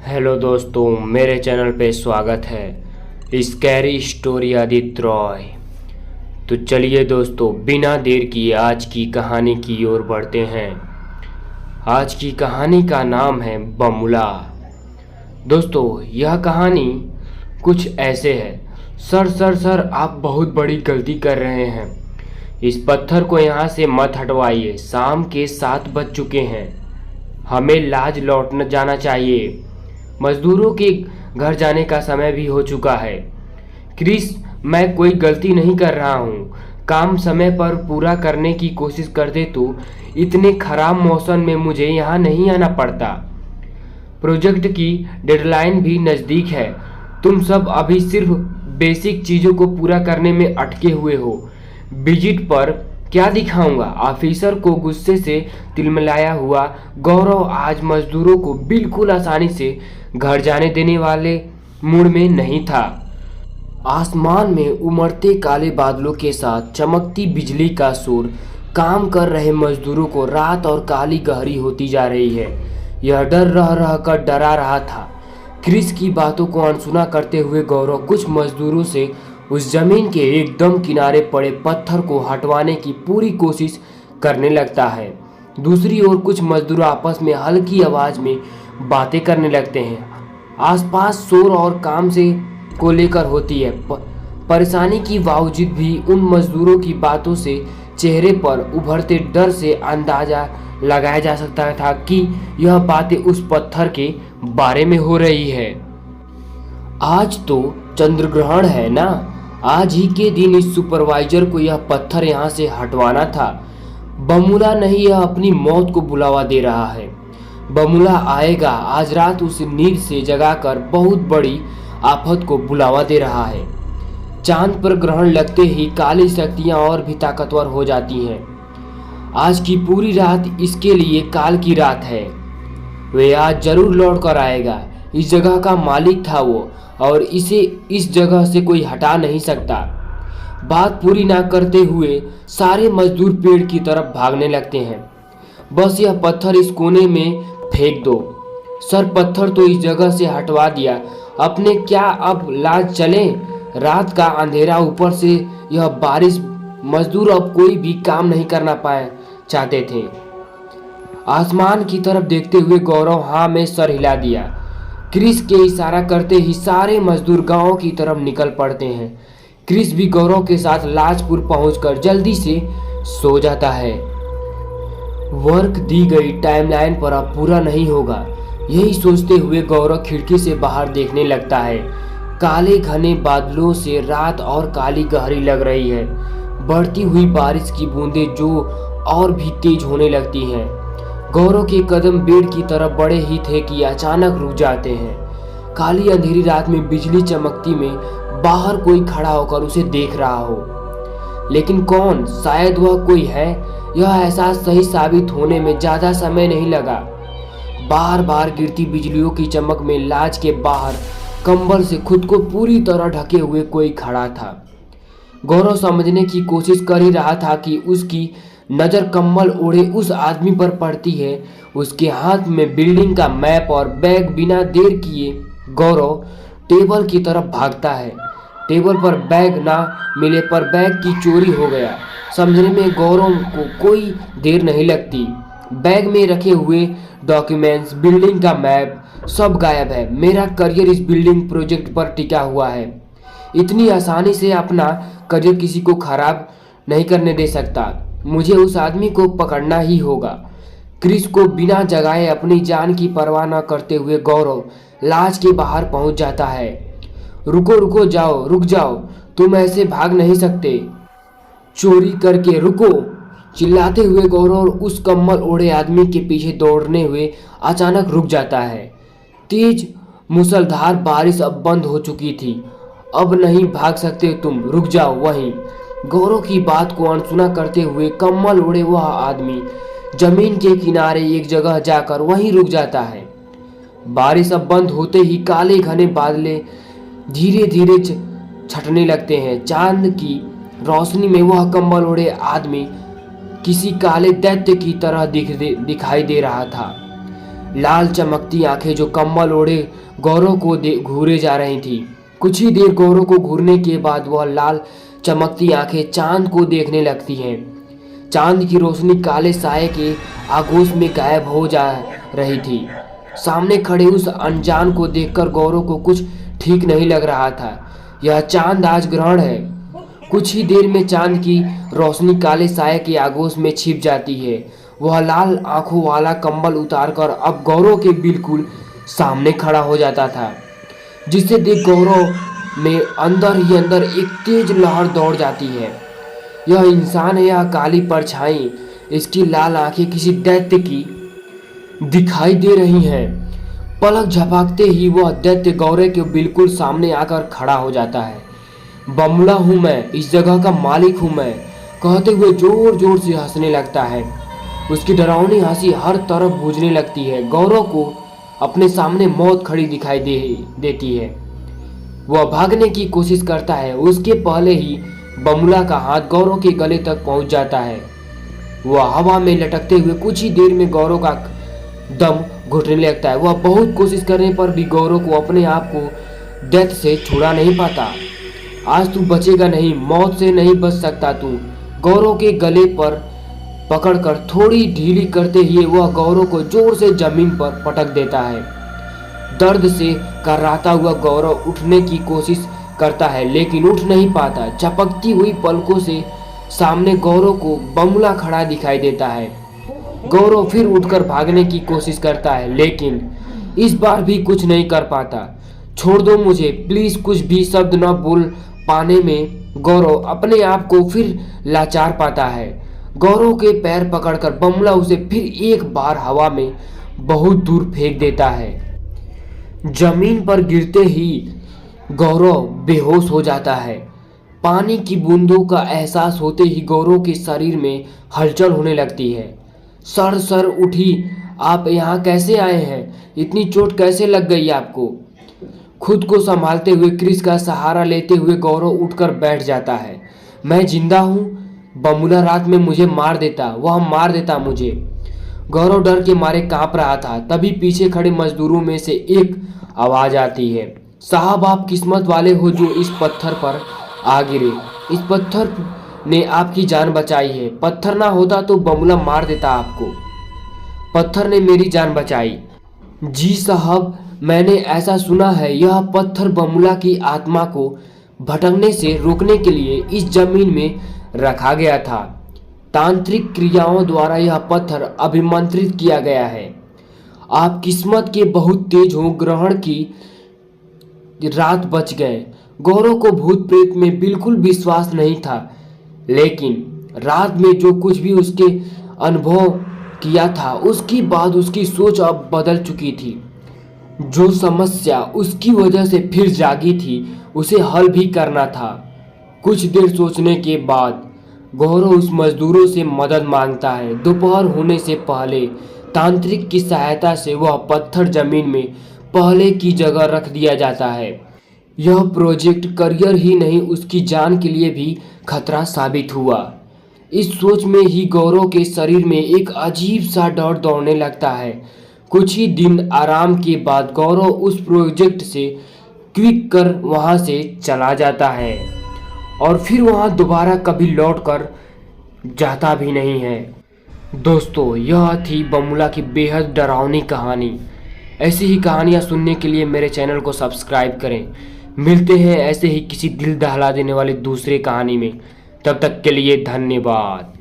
Hello दोस्तों, मेरे channel पे स्वागत है स्कैरी स्टोरी आदित्य रॉय। तो चलिए दोस्तों, बिना देर किए आज की कहानी की ओर बढ़ते हैं। आज की कहानी का नाम है बमुला। दोस्तों, यह कहानी कुछ ऐसे है। सर आप बहुत बड़ी गलती कर रहे हैं। इस पत्थर को यहाँ से मत हटवाइए। शाम के 7 बज चुके हैं। हमें लाज लौटना जाना चाहिए। मजदूरों के घर जाने का समय भी हो चुका है। क्रिस, मैं कोई गलती नहीं कर रहा हूँ। काम समय पर पूरा करने की कोशिश करते तो इतने खराब मौसम में मुझे यहाँ नहीं आना पड़ता। प्रोजेक्ट की डेडलाइन भी नज़दीक है। तुम सब अभी सिर्फ बेसिक चीज़ों को पूरा करने में अटके हुए हो। विजिट पर क्या दिखाऊंगा? ऑफिसर को गुस्से से तिलमिलाया हुआ गौरव आज मजदूरों को बिल्कुल आसानी से घर जाने देने वाले मूड में नहीं था। आसमान में उमड़ते काले बादलों के साथ चमकती बिजली का शोर काम कर रहे मजदूरों को रात और काली गहरी होती जा रही है। यह डर रह कर डरा रहा था। क्रिस की बातों को अनसुना करते हुए गौरव कुछ मजदूरों से उस जमीन के एकदम किनारे पड़े पत्थर को हटवाने की पूरी कोशिश करने लगता है। दूसरी ओर कुछ मजदूर आपस में हल्की आवाज में बातें करने लगते हैं। आसपास शोर और काम से को लेकर होती है। परेशानी की बावजूद भी उन मजदूरों की बातों से चेहरे पर उभरते डर से अंदाजा लगाया जा सकता था कि यह बातें उस पत्थर के बारे में हो रही है। आज तो चंद्रग्रहण है ना। आज ही के दिन इस सुपरवाइजर को यह पत्थर यहाँ से हटवाना था। बमुला नहीं, यह अपनी मौत को बुलावा दे रहा है। बमुला आएगा। आज रात उस नींद से जगाकर बहुत बड़ी आफत को बुलावा दे रहा है। चांद पर ग्रहण लगते ही काली शक्तियां और भी ताकतवर हो जाती हैं। आज की पूरी रात इसके लिए काल की रात है। वे आज जरूर लौट कर आएगा। इस जगह का मालिक था वो, और इसे इस जगह से कोई हटा नहीं सकता। बात पूरी ना करते हुए सारे मजदूर पेड़ की तरफ भागने लगते हैं। बस यह पत्थर इस कोने में फेंक दो। सर, पत्थर तो इस जगह से हटवा दिया, अपने क्या अब लाज चले? रात का अंधेरा, ऊपर से यह बारिश। मजदूर अब कोई भी काम नहीं करना चाहते थे। आसमान की तरफ देखते हुए गौरव हाँ में सर हिला दिया। क्रिस के इशारा करते ही सारे मजदूर गांव की तरफ निकल पड़ते हैं। क्रिस भी गौरव के साथ लाजपुर पहुंचकर जल्दी से सो जाता है। वर्क दी गई टाइमलाइन पर अब पूरा नहीं होगा, यही सोचते हुए गौरव खिड़की से बाहर देखने लगता है। काले घने बादलों से रात और काली गहरी लग रही है। बढ़ती हुई बारिश की बूंदें जो और भी तेज होने लगती हैं। गौरव के कदम बेड की तरफ बढ़े ही थे कि अचानक रुक जाते हैं। काली अंधेरी रात में बिजली चमकती में बाहर कोई खड़ा होकर उसे देख रहा हो, लेकिन कौन? शायद वह कोई है। यह एहसास सही साबित होने में ज्यादा समय नहीं लगा। बार बार गिरती बिजलियों की चमक में लाज के बाहर कंबल से खुद को पूरी तरह ढके हुए कोई खड़ा था। गौरव समझने की कोशिश कर ही रहा था कि उसकी नजर कंबल ओढ़े उस आदमी पर पड़ती है। उसके हाथ में बिल्डिंग का मैप और बैग। बिना देर किए गौरव टेबल की तरफ भागता है। टेबल पर बैग ना मिले पर बैग की चोरी हो गया समझने में गौरव को कोई देर नहीं लगती। बैग में रखे हुए डॉक्यूमेंट्स, बिल्डिंग का मैप सब गायब है। मेरा करियर इस बिल्डिंग प्रोजेक्ट पर टिका हुआ है। इतनी आसानी से अपना करियर किसी को खराब नहीं करने दे सकता। मुझे उस आदमी को पकड़ना ही होगा। क्रिस को बिना जगाए अपनी जान की परवाह न करते हुए गौरव लाज के बाहर पहुंच जाता है। रुको, रुक जाओ, तुम ऐसे भाग नहीं सकते। चोरी करके रुको। चिल्लाते हुए गौरव उस कम्बल ओढ़े आदमी के पीछे दौड़ने हुए अचानक रुक जाता है। तेज मूसलाधार बारिश अब बंद हो चुकी थी। अब नहीं भाग सकते तुम, रुक जाओ वहीं। गौरव की बात को अनसुना करते हुए कम्बल ओढ़े वह आदमी जमीन के किनारे एक जगह जाकर वहीं रुक जाता है। बारिश अब बंद होते ही काले घने बादले धीरे धीरे छटने लगते हैं। चांद की रोशनी में वह कम्बल ओढ़े आदमी किसी काले दैत्य की तरह दिखाई दे रहा था। लाल चमकती आंखें जो कंबल ओढ़े गौरव को घूरे जा रही थी। कुछ ही देर गौरव को घूरने के बाद वह लाल चमकती आंखें चांद को देखने लगती हैं। चांद की रोशनी काले साए के आगोश में गायब हो जा रही थी। सामने खड़े उस अनजान को देखकर गौरव को कुछ ठीक नहीं लग रहा था। यह चांद आज ग्रहण है। कुछ ही देर में चांद की रोशनी काले साए के आगोश में छिप जाती है। वह लाल आंखों वाला कंबल उतारकर अब गौरव के बिल्कुल सामने खड़ा हो जाता था, जिसे देख गौरव में अंदर ही अंदर एक तेज लहर दौड़ जाती है। यह इंसान है या काली परछाई? इसकी लाल आंखें किसी दैत्य की दिखाई दे रही हैं। पलक झपकते ही वह दैत्य गौरव के बिल्कुल सामने आकर खड़ा हो जाता है। बमला हूँ मैं, इस जगह का मालिक हूँ मैं, कहते हुए जोर जोर से हंसने लगता है। उसकी डरावनी हंसी हर तरफ गूंजने लगती है। गौरव को अपने सामने मौत खड़ी दिखाई देती है। वह भागने की कोशिश करता है, उसके पहले ही बमला का हाथ गौरव के गले तक पहुंच जाता है। वह हवा में लटकते हुए कुछ ही देर में गौरव का दम घुटने लगता है। वह बहुत कोशिश करने पर भी गौरव को अपने आप को दैत्य से छुड़ा नहीं पाता। आज तू बचेगा नहीं, मौत से नहीं बच सकता तू। गौरव के गले पर पकड़कर थोड़ी ढीली करते ही वह गौरव को जोर से जमीन पर पटक देता है। दर्द से कराहता हुआ गौरव उठने की कोशिश करता है, लेकिन उठ नहीं पाता। चपकती हुई पलकों से सामने गौरव को बमला खड़ा दिखाई देता है। गौरव फिर उठकर भागने की कोशिश करता है, लेकिन इस बार भी कुछ नहीं कर पाता। छोड़ दो मुझे प्लीज। कुछ भी शब्द न बोल पाने में गौरव अपने आप को फिर लाचार पाता है। गौरव के पैर पकड़कर बमला उसे फिर एक बार हवा में बहुत दूर फेंक देता है। जमीन पर गिरते ही गौरव बेहोश हो जाता है। पानी की बूंदों का एहसास होते ही गौरव के शरीर में हलचल होने लगती है। सर उठी, आप यहाँ कैसे आए हैं? इतनी चोट कैसे लग गई आपको? खुद को संभालते हुए क्रिस का सहारा लेते हुए गौरव उठकर बैठ जाता है। मैं जिंदा हूँ। बमला रात में मुझे मार देता, वह मार देता मुझे। गौरव डर के मारे कांप रहा था। तभी पीछे खड़े मजदूरों में से एक आवाज आती है, साहब आप किस्मत वाले हो जो इस पत्थर पर आ गिरे। इस पत्थर ने आपकी जान बचाई है। पत्थर ना होता तो बमला मार देता आपको। पत्थर ने मेरी जान बचाई। जी साहब, मैंने ऐसा सुना है यह पत्थर बमला की आत्मा को भटकने से रोकने के लिए इस जमीन में रखा गया था। तांत्रिक क्रियाओं द्वारा यह पत्थर अभिमंत्रित किया गया है। आप किस्मत के बहुत तेज हो, ग्रहण की रात बच गए। गौरव को भूत प्रेत में बिल्कुल विश्वास नहीं था, लेकिन रात में जो कुछ भी उसके अनुभव किया था उसके बाद उसकी सोच अब बदल चुकी थी। जो समस्या उसकी वजह से फिर जागी थी उसे हल भी करना था। कुछ देर सोचने के बाद गौरव उस मजदूरों से मदद मांगता है। दोपहर होने से पहले तांत्रिक की सहायता से वह पत्थर जमीन में पहले की जगह रख दिया जाता है। यह प्रोजेक्ट करियर ही नहीं उसकी जान के लिए भी खतरा साबित हुआ। इस सोच में ही गौरव के शरीर में एक अजीब सा डर दौड़ने लगता है। कुछ ही दिन आराम के बाद गौरव उस प्रोजेक्ट से क्विक कर वहां से चला जाता है और फिर वहां दोबारा कभी लौट कर जाता भी नहीं है। दोस्तों, यह थी बमला की बेहद डरावनी कहानी। ऐसी ही कहानियाँ सुनने के लिए मेरे चैनल को सब्सक्राइब करें। मिलते हैं ऐसे ही किसी दिल दहला देने वाली दूसरी कहानी में। तब तक के लिए धन्यवाद।